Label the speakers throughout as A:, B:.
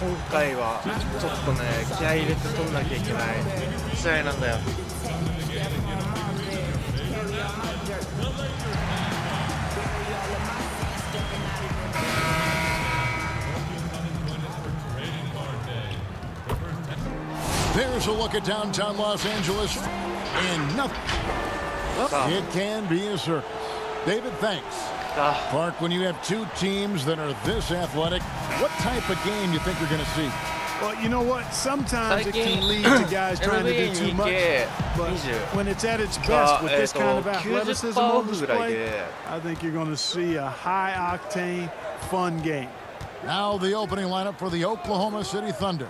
A: 今回はちょっとね気合い入れて取んなきゃいけない試合なんだよ。
B: There's a look at downtown Los Angeles, and nothing. It can be a circus. David, thanks. Clark, when you have two teams that are this athletic, what type of game you think you're going to see?
C: Well, you know what? Sometimes it can lead to guys trying to do too much. But when it's at its best with this kind of athleticism on display, I think you're going to see a high-octane, fun game.
B: Now the opening lineup for the Oklahoma City Thunder.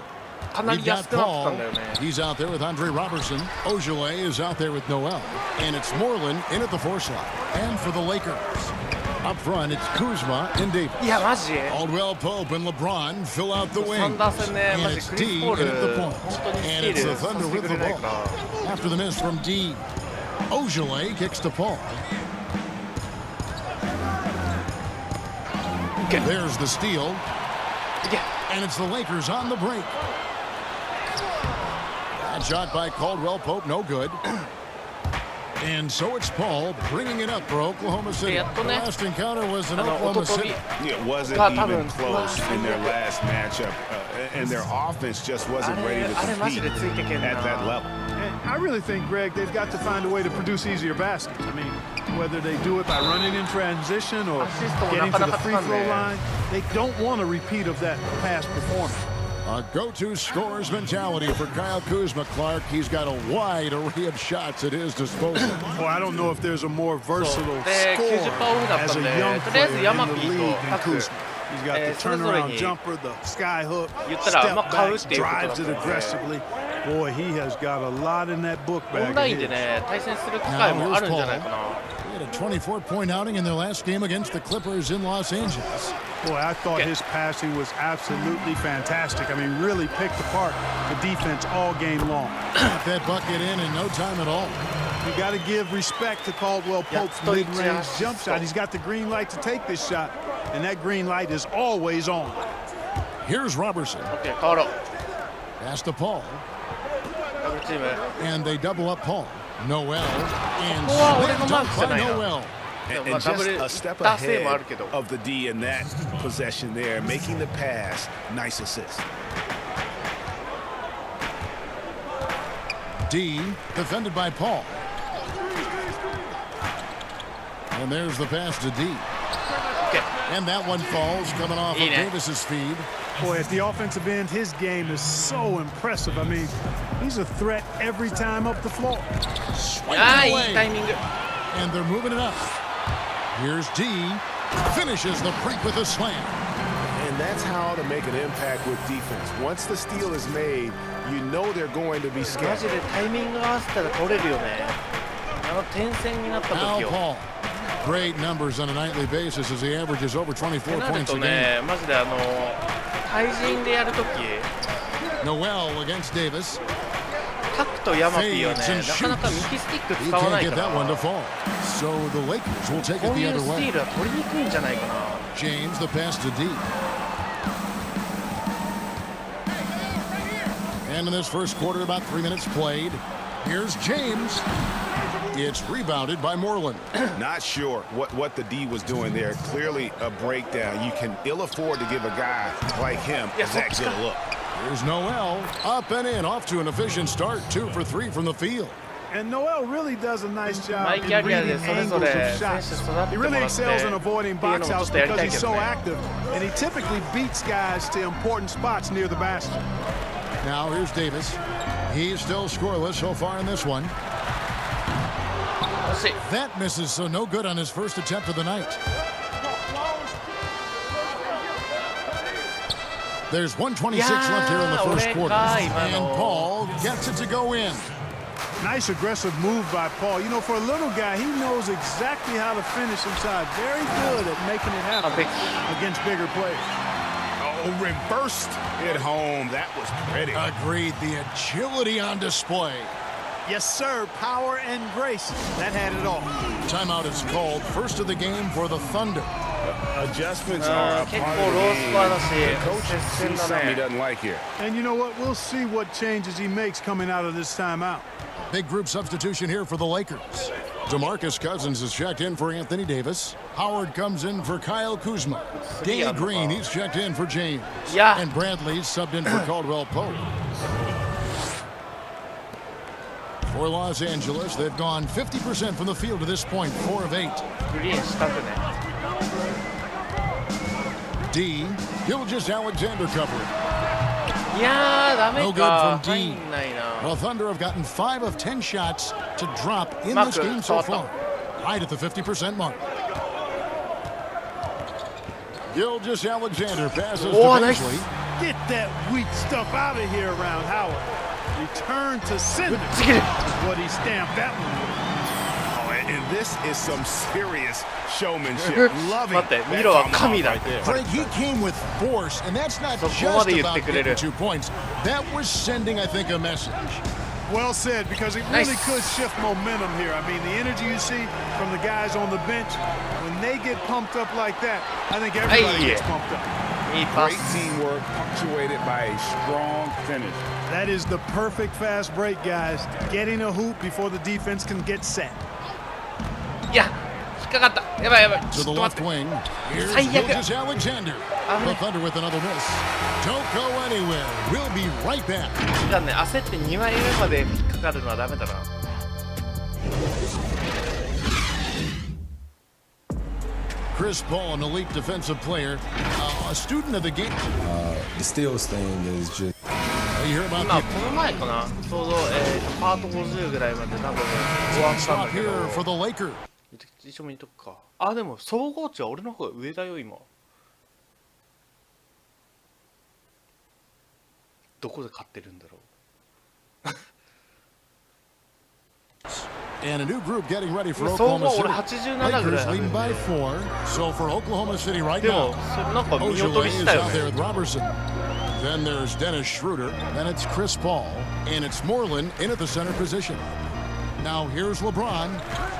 B: We've got Paul. He's out there with Andre Robertson. Ogilvy is out there with Noel. And it's Moreland in at the 4 slot. And for the Lakers, up front, it's Kuzma and Davis. Caldwell Pope and LeBron fill out the wings. And it's D in at the point. And it's the Thunder with the ball. After the miss from D, Ogilvy kicks to Paul. There's the steal. And it's the Lakers on the break. That shot by Caldwell Pope, no good. And so it's Paul bringing it up for Oklahoma City. The last encounter was in Oklahoma City.
D: It wasn't even close in their last matchup, and their offense just wasn't ready to compete at that level.
C: And I really think, Greg, they've got to find a way to produce easier baskets. I mean, whether they do it by running in transition or getting to the free throw line, they don't want a repeat of that past performance.
B: A go-to scorer's mentality for Kyle Kuzma. Clark, he's got a wide array of shots at his disposal.
C: Well, I don't know if there's a more versatile scorer as a young player in the league than Kuzma. He's got the turnaround jumper, the sky hook, step back, drives it aggressively. Boy, he has got a lot in that book bag.
B: Now here's Paul. He had a 24-point outing in their last game against the Clippers in Los Angeles.
C: Boy, I thought his passing was absolutely fantastic. I mean, really picked apart the defense all game long.
B: Got that bucket in no time at all.
C: You got to give respect to Caldwell Pope's mid-range jump shot. He's got the green light to take this shot, and that green light is always on.
B: Here's Robertson. Pass to Paul. And they double up Paul. Noel. And slam dunk by Noel.
D: And just a step ahead of the D in that possession there, making the pass. Nice assist.
B: D defended by Paul. And there's the pass to D. And that one falls, coming off of Davis's feed.
C: Boy, at the offensive end, his game is so impressive. I mean, he's a threat every time up the floor.
B: And they're moving it up. Here's D. Finishes the break with a slam.
D: And that's how to make an impact with defense. Once the steal is made, you know they're going to be scared.
B: Now Paul. Great numbers on a nightly basis as he averages over 24 points a game. Noel against Davis. Fades and shoots. He can't get that one to fall. So the Lakers will take it the other way. James, the pass to D. And in this first quarter, about 3 minutes played. Here's James. It's rebounded by Moreland.
D: Not sure what the D was doing there. Clearly a breakdown. You can ill afford to give a guy like him that good look.
B: Here's Noel. Up and in. Off to an efficient start. 2 for 3 from the field.
C: And Noel really does a nice job in reading angles of shots. He really excels in avoiding box outs because he's so active. And he typically beats guys to important spots near the basket.
B: Now here's Davis. He's still scoreless so far in this one. That misses, so no good on his first attempt of the night. There's 1:26 left here in the first quarter. And Paul gets it to go in.
C: Nice aggressive move by Paul. You know, for a little guy, he knows exactly how to finish inside. Very good at making it happen against bigger players.
D: Oh, reversed it home. That was pretty.
B: Agreed. The agility on display.
C: Yes, sir. Power and grace. That had it all.
B: Timeout is called. First of the game for the Thunder.
D: adjustments are a
A: 結構
D: part
A: ロ
D: of the
A: ースコアだし
D: game. The coach
A: 接戦
D: sees
A: だ
D: something he
A: ね。
D: doesn't like here.
C: And you know what? We'll see what changes he makes coming out of this timeout.
B: Big group substitution here for the Lakers. DeMarcus Cousins is checked in for Anthony Davis. Howard comes in for Kyle Kuzma. Danny Green, he's checked in for James.
A: Yeah.
B: And Bradley's subbed in for Caldwell Pope. For Los Angeles, they've gone 50% from the field to this point, 4 of 8.
A: グリーンしたくね。
B: D, Gilgeous Alexander covering.
A: いやー、ダメ
B: No good
A: か。
B: from
A: 入
B: D.
A: んないな。
B: The Thunder have gotten 5 of 10 shots to drop in
A: Mark,
B: this game so
A: stop.
B: far. Right at the 50% mark. Gilgeous Alexander passes to
A: Oh, nice.
B: Beasley.
C: Get that weak stuff out of here around Howard. Return to sender.
A: ちぎる。
C: What he stamped that one with.
D: Oh, and this is some serious showmanship. Loving
A: 待って、ミロは神だ。
B: Greg, he came with force, and that's not
A: そこ
B: just
A: まで言っ
B: about
A: てくれる。
B: getting 2 points. That was sending, I think, a message.
C: Well said, because it
A: Nice.
C: really could shift momentum here. I mean, the energy you see from the guys on the bench, when they get pumped up like that, I think everybody
A: Hey.
C: gets pumped up.
A: いいパ
D: Great
A: ス。
D: teamwork punctuated by a strong finish.
C: That is the perfect fast break, guys. Getting a hoop before the defense can get set.
A: いや、引っかかった。やばいやばい。
B: To
A: ちょ
B: the
A: っと待
B: left
A: って。
B: wing, here's
A: Ay,
B: Gilgeous Alexander.
A: Ah,
B: The Thunder with another miss. Don't go anywhere. We'll be right back.
A: 時間ね、焦って2枚目まで引っかかるのはダメだな。
B: Chris Paul, an elite defensive player, a student of the game.
E: The steals thing is just.
B: You hear about
A: 今
B: the
A: この前かな、ちょうど、パート50ぐらいまで多分終わったん
B: stop
A: だけど、
B: here for the Lakers.
A: 一応見とくか。あ、でも総合値は俺の方が上だよ今。どこで勝ってるんだろう。
B: And a new group getting ready for
A: 総合
B: Oklahoma
A: 俺
B: City.
A: 87ぐら
B: Lakers
A: い
B: leading by 4. So for Oklahoma City right
A: でも
B: now,
A: なんか見劣
B: Ojale
A: りし
B: is
A: たよ
B: out there
A: ね。
B: with Robertson. Then there's Dennis Schroeder. Then it's Chris Paul. And it's Moreland in at the center position. Now here's LeBron.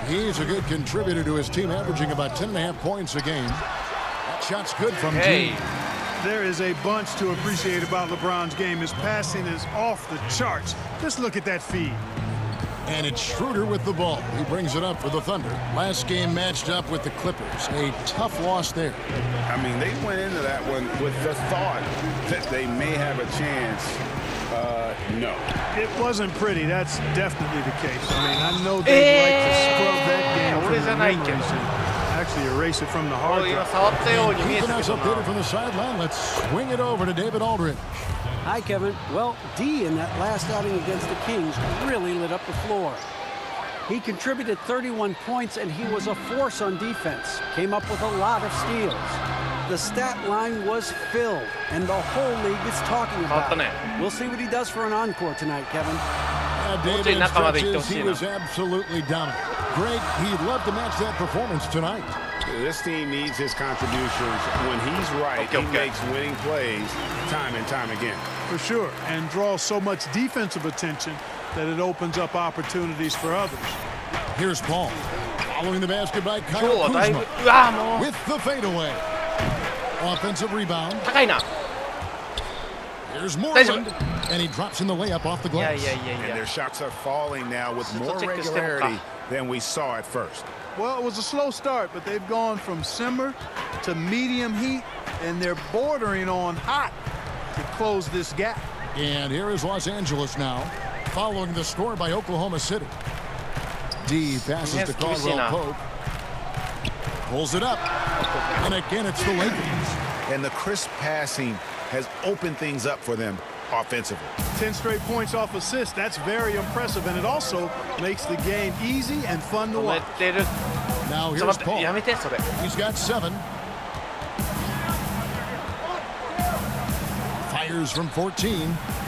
B: He's a good contributor to his team, averaging about 10.5 points a game. That shot's good from
A: Hey.
B: G.
C: There is a bunch to appreciate about LeBron's game. His passing is off the charts. Just look at that feed.
B: And it's Schroeder with the ball. He brings it up for the Thunder. Last game matched up with the Clippers. A tough loss there.
D: I mean, they went into that one with the thought that they may have a chance. No.
C: It wasn't pretty. That's definitely the case. I mean, I know they'd like to scrub that game from the memories and actually erase it from the
A: こ
C: hard
A: う今
C: drive.
A: 触ったように見え
B: Keeping
A: たけ
B: us
A: ど
B: updated
A: な。
B: from the sideline. Let's swing it over to David Aldridge.
F: Hi, Kevin. Well, D in that last outing against the Kings really lit up the floor. He contributed 31 points, and he was a force on defense. Came up with a lot of steals. The stat line was filled, and the whole league is talking about it. We'll see what he does for an encore tonight, Kevin.
B: David in stretches, he was absolutely dominant. Greg, he'd love to match that performance tonight.
D: This team needs his contributions. When he's right, he makes winning plays time and time again.
C: For sure, and draws so much defensive attention that it opens up opportunities for others.
B: Here's Paul. Following the basket by
A: 今日
B: Kyle
A: はだいぶ、
B: Kuzma
A: うわもう
B: with the fadeaway. Offensive rebound.
A: 高いな。
B: Here's Moreland. And he drops in the layup off the
A: いや
B: glass.
A: いやいやい
D: And
A: や
D: their。shots are falling now with more
A: check this
D: regularity
A: out.
D: than we saw at first.
C: Well, it was a slow start, but they've gone from simmer to medium heat, and they're bordering on hot to close this gap.
B: And here is Los Angeles now, following the score by Oklahoma City. D passes
A: Yes,
B: to Caldwell
A: Christina.
B: Pope. Pulls it up. And again, it's the Lakers.
D: And the crisp passing has opened things up for them offensively.
C: 10 straight points off assists. That's very impressive, and it also makes the game easy and fun to
A: 止め
C: watch.
A: てる。
B: Now
A: ちょっ
B: here's
A: と待って、や
B: Paul.
A: めてそれ。
B: He's got 7. Fires from 14.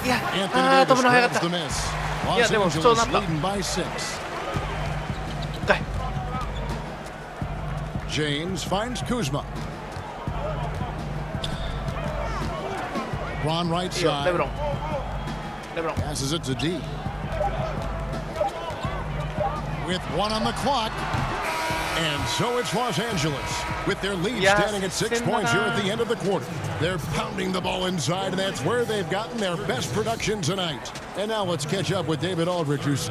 A: いや、
B: Anthony
A: あー、飛
B: Davis
A: ぶの早
B: grabs
A: かっ
B: the
A: た。
B: miss.
A: Yeah,
B: Los
A: でも不調になった。
B: Angeles leading by 6.
A: 深い。
B: James finds Kuzma. Ron right
A: いいよ、レブロ
B: side.
A: ン。レブロン。
B: Passes it to D. With 1 on the clock. And so it's Los Angeles with their lead standing at 6 points here at the end of the quarter. They're pounding the ball inside, and that's where they've gotten their best production tonight. And now let's catch up with David Aldridge, who's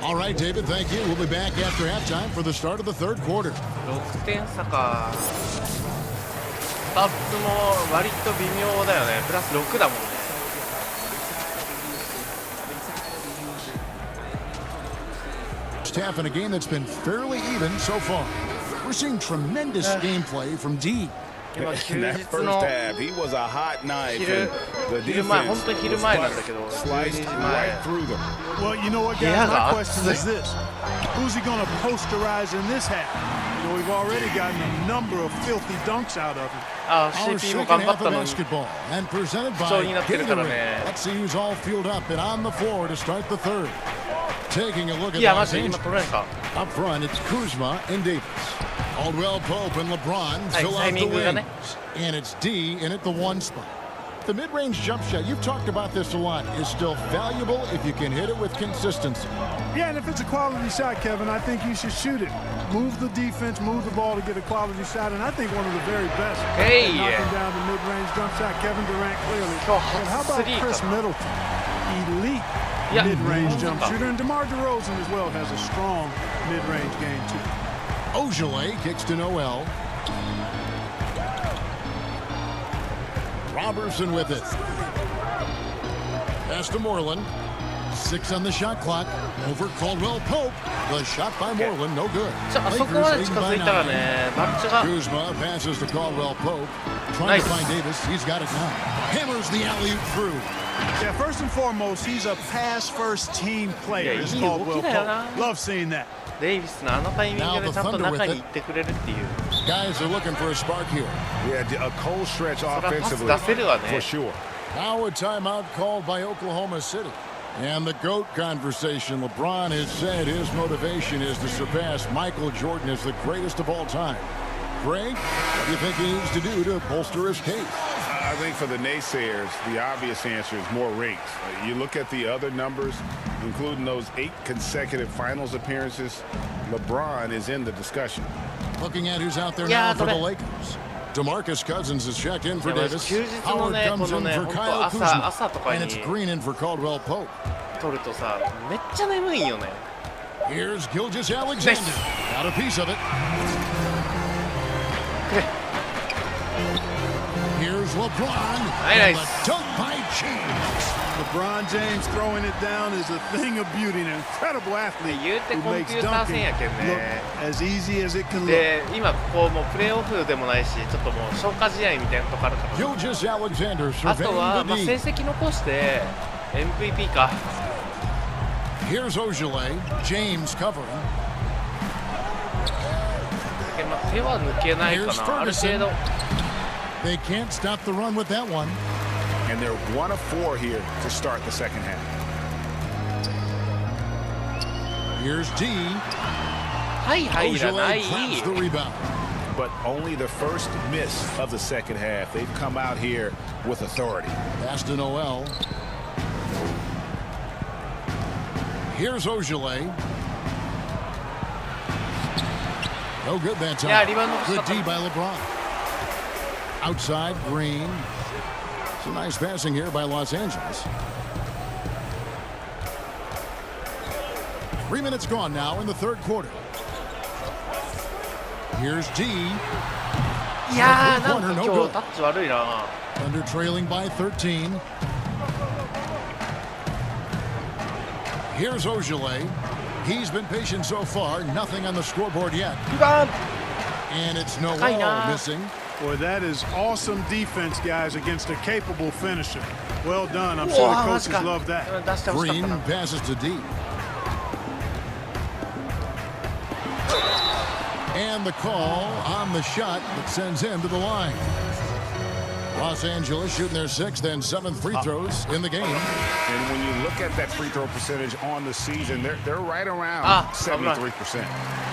B: All right, David, thank you. We'll be back after halftime for the start of the third quarter.
A: 6点差か。スタッツも割と微妙だよね。プラス6だもんね。
B: Half in a game that's been fairly even so far. We're seeing tremendous gameplay from D.
D: In that first half, he was a hot knife. And the defense sliced right through them.
C: Well, you know what, guys? My question is this: who's he going to posterize in this half? You know, we've already gotten a number of filthy dunks out of him.
B: Our second half of basketball and presented by Gatorade. Let's see who's all fueled up and on the floor to start the third. Taking a look at Los Angeles. Up front, it's Kuzma and Davis. Caldwell Pope and LeBron fill out the wings. And it's D in at the one spot. The mid-range jump shot, you've talked about this a lot, is still valuable if you can hit it with consistency.
C: Yeah, and if it's a quality shot, Kevin, I think you should shoot it. Move the defense, move the ball to get a quality shot, and I think one of the very best.
A: Hey,
C: knocking down the mid-range jump shot, Kevin Durant clearly. But how about Chris Middleton? Elite mid-range jump shooter, and DeMar DeRozan as well has a strong mid-range game too.
B: Ojale kicks to Noel. Robertson with it. Pass to Moreland. 6 on the shot clock. Over Caldwell Pope. The shot by Moreland, no good. Lakers leading by 9. Kuzma passes to Caldwell Pope. Trying to find Davis. He's got it now. Hammers the alley-oop through.
C: Yeah, first and foremost, he's a pass-first team player. It's Caldwell Pope. Love seeing that.
A: デイビスのあのタイミングでちゃんと中に行ってくれるっていう。
B: Guys are looking for a spark here.
D: Yeah, a cold stretch offensively for sure.
B: Now a timeout called by Oklahoma City. And the GOAT conversation. LeBron has said his motivation is to surpass Michael Jordan as the greatest of all time. Greg, what do you think he needs to do to bolster his case?
D: I think for the naysayers, the obvious answer is more rings. You look at the other numbers, including those 8 consecutive finals appearances, LeBron is in the discussion.
B: Looking at who's out there now for the Lakers. DeMarcus Cousins is checked in for Davis. Howard comes in for Kyle Kuzma. And it's Green in for Caldwell Pope. Here's Gilgeous-Alexander. Got a piece of it. Here's LeBron. And a dunk by James.
C: LeBron James throwing it down is a thing of beauty. An incredible athlete who makes dunking look as easy as it can look.
A: で、今ここもうプレーオフでもないし、ちょっともう消化試合みたいなとこあるから。
B: Gilgeous-Alexander
A: あとはまあ成績残して MVP か。
B: Here's Ojale. James covering.
A: まあ手は抜けないかな。ある程度。
B: They can't stop the run with that one.
D: And they're 1 of 4 here to start the second half.
B: Here's D.
A: Ojale
B: grabs the rebound.
D: But only the first miss of the second half. They've come out here with authority.
B: Pass to Noel. Here's Ojale. No good that time. Good D by LeBron. Outside, Green. Some nice passing here by Los Angeles. 3 minutes gone now in the third quarter. Here's D.
A: いやー、なんか今日タッチ悪いな。
B: Thunder trailing by 13. Here's Ojale. He's been patient so far. Nothing on the scoreboard yet. And it's Noel missing.
C: Boy, that is awesome defense, guys, against a capable finisher. Well done. I'm sure the coaches love that.
B: Green passes to D. And the call on the shot that sends him to the line. Los Angeles shooting their 6th and 7th free throws in the game.
D: And when you look at that free throw percentage on the season, they're right around 73%.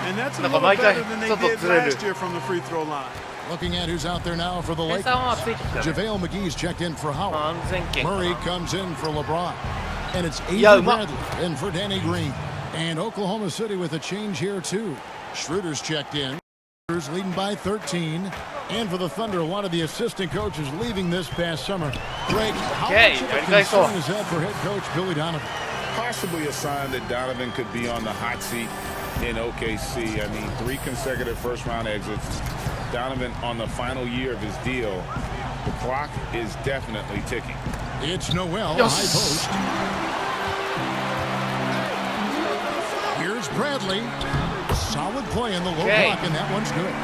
C: And that's a little better than they did last year from the free throw line.
B: Looking at who's out there now for the Lakers. JaVale McGee's checked in for Howard. Murray comes in for LeBron. And it's Avery Bradley in for Danny Green. And Oklahoma City with a change here, too. Schroeder's checked in. Leading by 13. And for the Thunder, a lot of the assistant coaches leaving this past summer. Greg, how much of a concern is that for head coach Billy Donovan?
D: Possibly a sign that Donovan could be on the hot seat in OKC. I mean, 3 consecutive first-round exits. Donovan on the final year of his deal. The clock is definitely ticking.
B: It's Noel, high post. Here's Bradley. Solid play in the low block, and that one's good.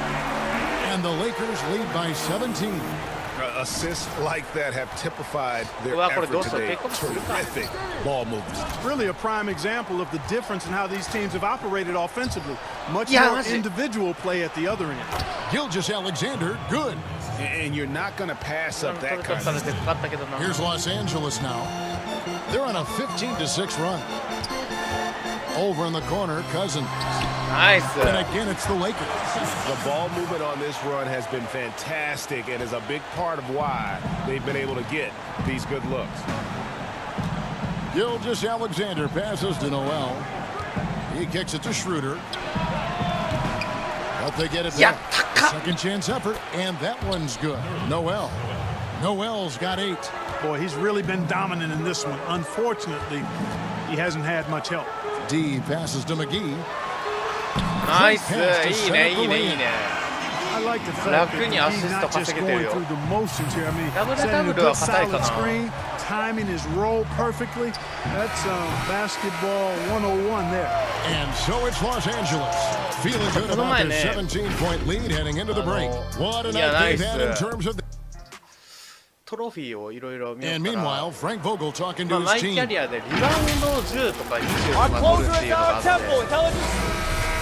B: And the Lakers lead by 17.
D: Assists like that have typified their effort today. Terrific ball movement.
C: Really a prime example of the difference in how these teams have operated offensively. Much more individual play at the other end.
B: Gilgeous-Alexander, good.
D: And you're not going to pass up that kind of stuff.
B: Here's Los Angeles now. They're on a 15-6 run. Over in the corner, Cousins.
A: Nice.
B: And again, it's the Lakers.
D: The ball movement on this run has been fantastic and is a big part of why they've been able to get these good looks.
B: Gilgeous-Alexander passes to Noel. He kicks it to Schroeder. But they get it back. Second chance effort, and that one's good. Noel. Noel's got 8.
C: Boy, he's really been dominant in this one. Unfortunately, he hasn't had much help.
B: D passes to McGee.
A: Nice. いいね、いいね、いいね。
C: I like the fact that he's not just going through the motions here. I mean, setting a good solid screen, timing his roll perfectly. That's basketball 101 there.
B: And so it's Los Angeles. Feeling good about their 17-point lead heading into the break. What a night they've had in terms of...
A: トロフィーをいろいろ見よう
B: And
A: かな。
B: meanwhile, Frank Vogel talking to
A: マ
B: his
A: イキ
B: team.
A: ャリアでリバウンドを10とか20とか取るっていうのがあって、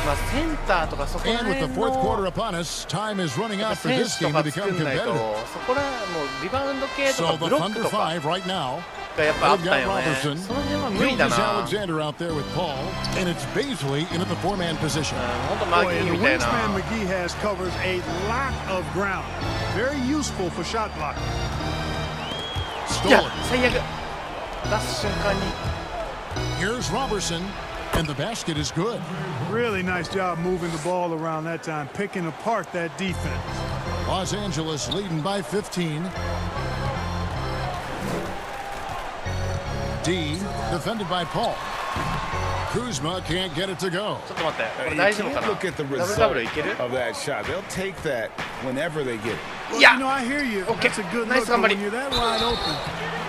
A: まあセンターとかそこら
B: And with
A: 辺
B: the fourth
A: の
B: quarter upon us, time is running out for
A: 選
B: this
A: 手と
B: game
A: か
B: to
A: 作
B: become
A: んないと、
B: competitive.
A: そこらもうリバウンド系と
B: So
A: か
B: the
A: ブロック
B: Thunder
A: とか
B: 5 right now.
A: がやっぱあっ
B: They've
A: た
B: got
A: よね。
B: Robertson.
A: その辺は無理だな。
B: Gilgeous-Alexander out there with Paul. And it's Baisley into the 4-man position.
A: 本当マーキー
C: The
A: みたいな。
C: wingspan McGee has covers a lot of ground. Very useful for shot blocking.
A: いや
B: Stolen.
A: 最悪。出す瞬間に。
B: Here's Robertson. And the basket is good.
C: Really nice job moving the ball around that time, picking apart that defense.
B: Los Angeles leading by 15. D defended by Paul. Kuzma can't get it to go.
A: ちょっと待って。これ
D: You
A: 大丈夫か
D: can't
A: な。
D: look at the
A: ダブルダブルいける？
D: result of that shot. They'll take that whenever they get it.
C: Well,
A: Yeah.
C: you know, I hear you.
A: Okay.
C: That's a good
A: Nice
C: look, but
A: somebody.
C: when you're that wide open,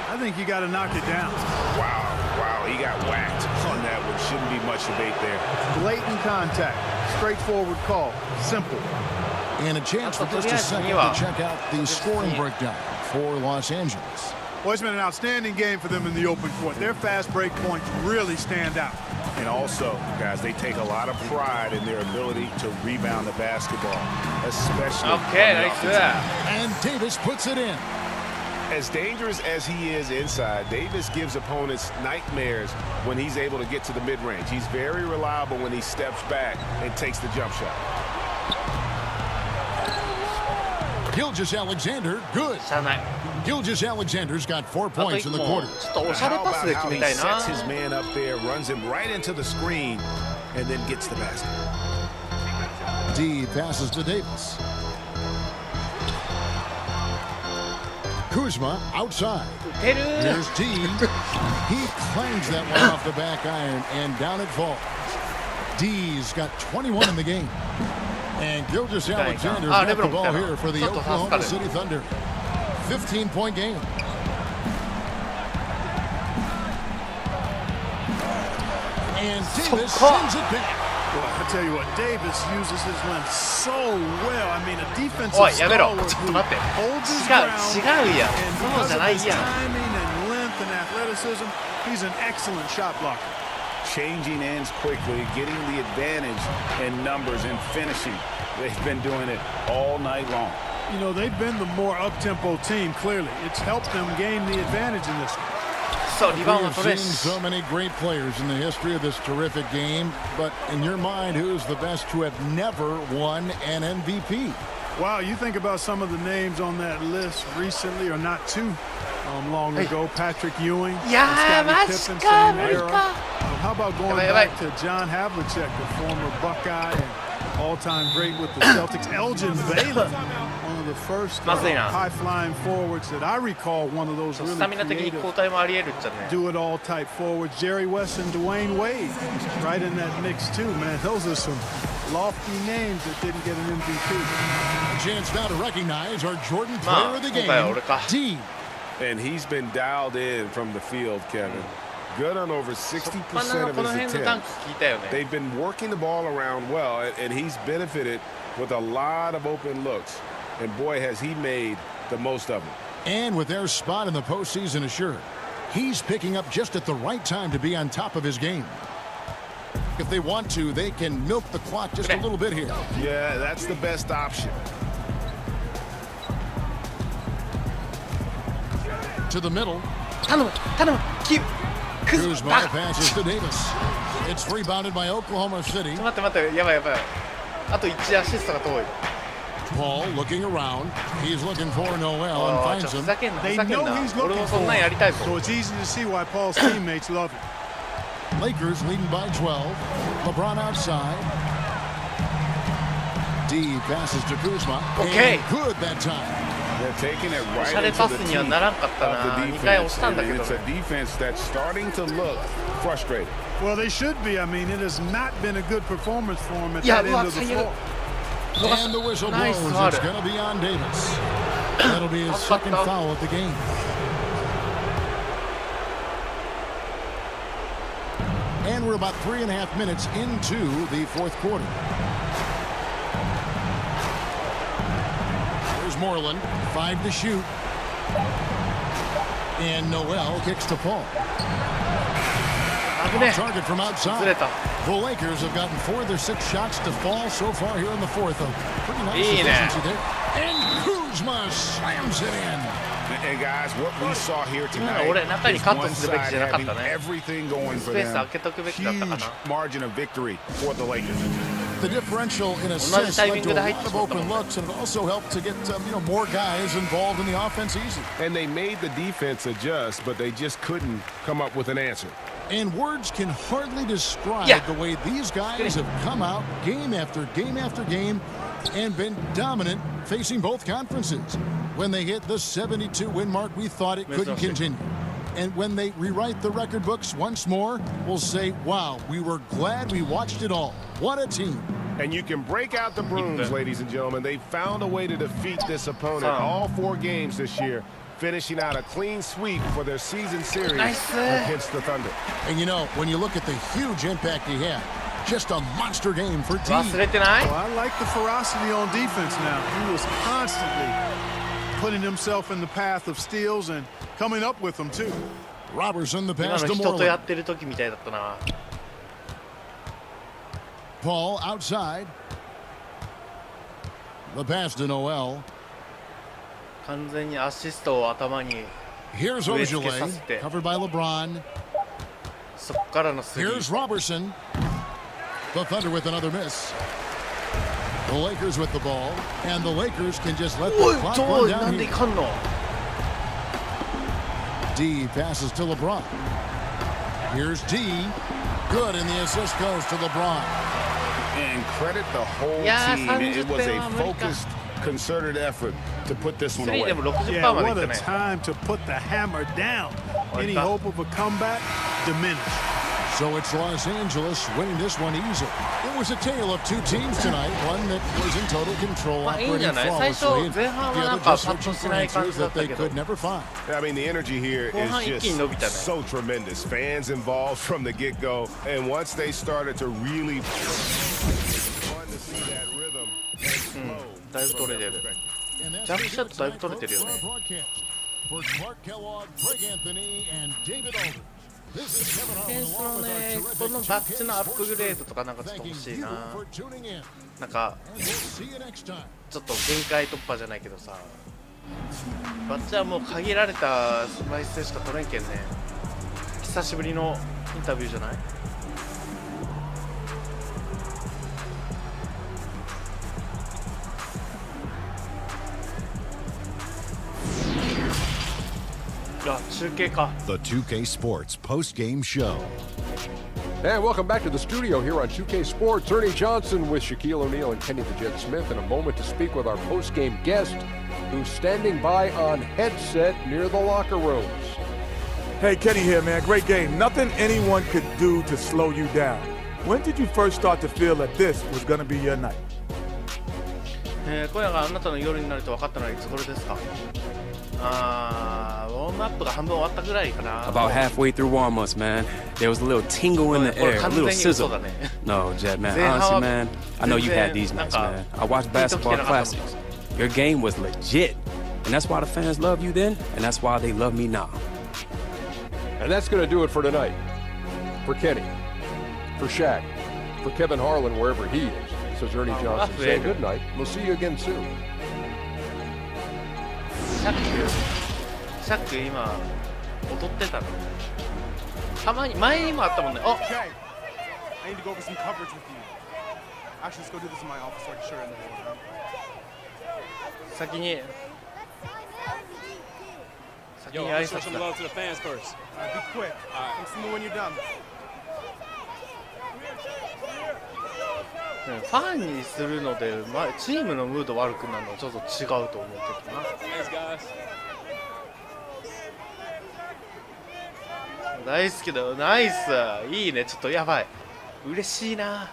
C: I think you got to knock it down.
D: Wow, he got whacked on that one. Shouldn't be much debate there.
C: Blatant contact, straightforward call, simple.
B: And a chance for just a second to check out the scoring breakdown for Los Angeles.
C: Well, it's been an outstanding game for them in the open court. Their fast break points really stand out.
D: And also, guys, they take a lot of pride in their ability to rebound the basketball, especially on the offensive end.
B: And Davis puts it in.
D: As dangerous as he is inside, Davis gives opponents nightmares when he's able to get to the mid-range. He's very reliable when he steps back and takes the jump shot.
B: Gilgeous-Alexander, good.
A: しゃあない。
B: Gilgeous-Alexander's got 4 points in the
A: もう
B: quarter.
A: ちょっとおしゃれ
D: How
A: パス
D: about
A: で
D: how
A: 決め
D: he
A: たいな。
D: sets his man up there, runs him right into the screen, and then gets the basket.
B: D passes to Davis. Kuzma outside.
A: 打てる。
B: Here's D. He clangs that one off the back iron, and down it falls. D's got 21 in the game. And Gilgeous-Alexander's got the ball here for the Oklahoma City Thunder. 15-point game. And Davis sends it back.
C: Well, I tell you what, Davis uses his length so well. I mean, a defensive
A: おいやめろ。
C: stalwart
A: ちょっ
C: who
A: と待って。
C: holds his
A: 違
C: ground.
A: うやん。
C: And
A: そう
C: because
A: じゃ
C: of
A: ない
C: his
A: やん。
C: timing and length and athleticism, he's an excellent shot blocker.
D: Changing ends quickly, getting the advantage in numbers and finishing. They've been doing it all night long.
C: You know, they've been the more up-tempo team, clearly. It's helped them gain the advantage in this one.
A: そうリバウンド
B: We've
A: 取れ
B: seen
A: し。
B: so many great players in the history of this terrific game, but in your mind, who's the best to have never won an MVP?
C: Wow, you think about some of the names on that list recently, or not too long ago. Patrick Ewing,
A: いやー
C: Scottie
A: マ
C: Pippen,
A: ジか
C: same
A: 無理
C: era.
A: か。
C: how about going back to John Havlicek, the former Buckeye and all-time great with the Celtics. Elgin Baylor, one of the first high-flying forwards that I recall. One of those really creative, do-it-all type forwards. Jerry West and Dwayne Wade, right in that mix too, man. Those are some lofty names that didn't get an MVP.
B: A chance now to recognize our Jordan player of the game, D.
G: And he's been dialed in from the field, Kevin. Good on over 60% of his attempts. They've been working the ball around well, and he's benefited with a lot of open looks. And boy, has he made the most of them.
B: And with their spot in the postseason assured, he's picking up just at the right time to be on top of his game. If they want to, they can milk the clock just a little bit here.
G: Yeah, that's the best option.
B: To the middle. Kuzma passes to Davis. It's rebounded by Oklahoma City. Paul looking around. He's looking for Noel and finds him.
C: They know he's looking for him, so it's easy to see why Paul's teammates love him.
B: Lakers leading by 12. LeBron outside. D passes to Kuzma.
A: Okay.
B: And good that time.
D: They're taking it right into the teeth of the defense, and it's a defense that's starting to look frustrated.
C: Well, they should be. I mean, it has not been a good performance for him at that end of the floor.
B: And the whistle blows. It's going to be on Davis. That'll be his second foul of the game. And we're about 3.5 minutes into the fourth quarter. Here's Moreland, 5 to shoot. And Noel kicks to Paul. Target from outside. The Lakers have gotten 4 of their 6 shots to fall so far here in the fourth. Pretty nice efficiency there. And Kuzma slams it in.
D: And guys, what we saw here tonight is one side having everything going for them. Huge margin of victory for the Lakers.
B: The differential in assists led to a lot of open looks, and it also helped to get more guys involved in the offense easy.
G: And they made the defense adjust, but they just couldn't come up with an answer.
B: And words can hardly describe the way these guys have come out game after game after game and been dominant facing both conferences. When they hit the 72-win mark, we thought it couldn't continue. And when they rewrite the record books once more, we'll say, wow, we were glad we watched it all. What a team.
G: And you can break out the brooms, ladies and gentlemen. They found a way to defeat this opponent all 4 games this year, finishing out a clean sweep for their season series against the Thunder.
B: And when you look at the huge impact he had, just a monster game for D.
C: Well, I like the ferocity on defense now. He was constantly putting himself in the path of steals and coming up with them too.
B: Robertson, the pass to Moreland. Paul outside. The pass to Noel. Here's Ojale, covered by LeBron. Here's Robertson. The Thunder with another miss. The Lakers with the ball, and the Lakers can just let the clock run down here. D passes to LeBron. Here's D. Good, and the assist goes to LeBron.
D: And credit the whole team. It was a focused, concerted effort to put this one away.
C: Yeah, what a time to put the hammer down. Any hope of a comeback diminished.
B: So it's Los Angeles winning this one easily. It was a tale of 2 teams tonight. One that was in total control, operating flawlessly, and the other just searching for answers that they could never find.
G: I mean, the energy here is just so tremendous. Fans involved from the get-go, and once they started to really fun to see that rhythm
B: For Clark Kellogg, Greg Anthony, and David Aldridge. このバッチのアップグレードとかなんかちょっと欲しいな。なんかちょっと限界突破じゃないけどさ、バッチはもう限られた枚数しか取れんけんね。久しぶりのインタビューじゃない？中継か。 The 2K Sports post-game show.
H: And welcome back to the studio here on 2K Sports. Ernie Johnson with Shaquille O'Neal and Kenny the Jet Smith in a moment to speak with our post-game guest who's standing by on headset near the locker rooms.
I: Hey, Kenny here, man. Great game. Nothing anyone could do to slow you down. When did you first start to feel that this was going to be your night?
A: 今夜があなたの夜になると分かったのはいつ頃ですか？ウォームアップが半分終わったぐらいかな。
J: About halfway through warm-ups, man. There was a little tingle in the air, a little sizzle. No, Jet, man. Honestly, man, I know you had these nights, man. I watched basketball classics. Your game was legit, and that's why the fans love you then, and that's why they love me now.
H: And that's going to do it for tonight. For Kenny, for Shaq, for Kevin Harlan, wherever he is, says Ernie Johnson. Say good night. We'll see you again soon.
A: シャック今踊ってたの。たまに前にもあったもんね。あ。
K: I need to go over some coverage with you. Actually, let's go do this in my office so I can show you in the board.
A: 先に挨拶だ。
K: Be quick. Let me know when you're done.
A: ファンにするので、チームのムード悪くなるのはちょっと違うと思うけどな。大好きだよ、ナイス、いいね、ちょっとやばい、嬉しいな。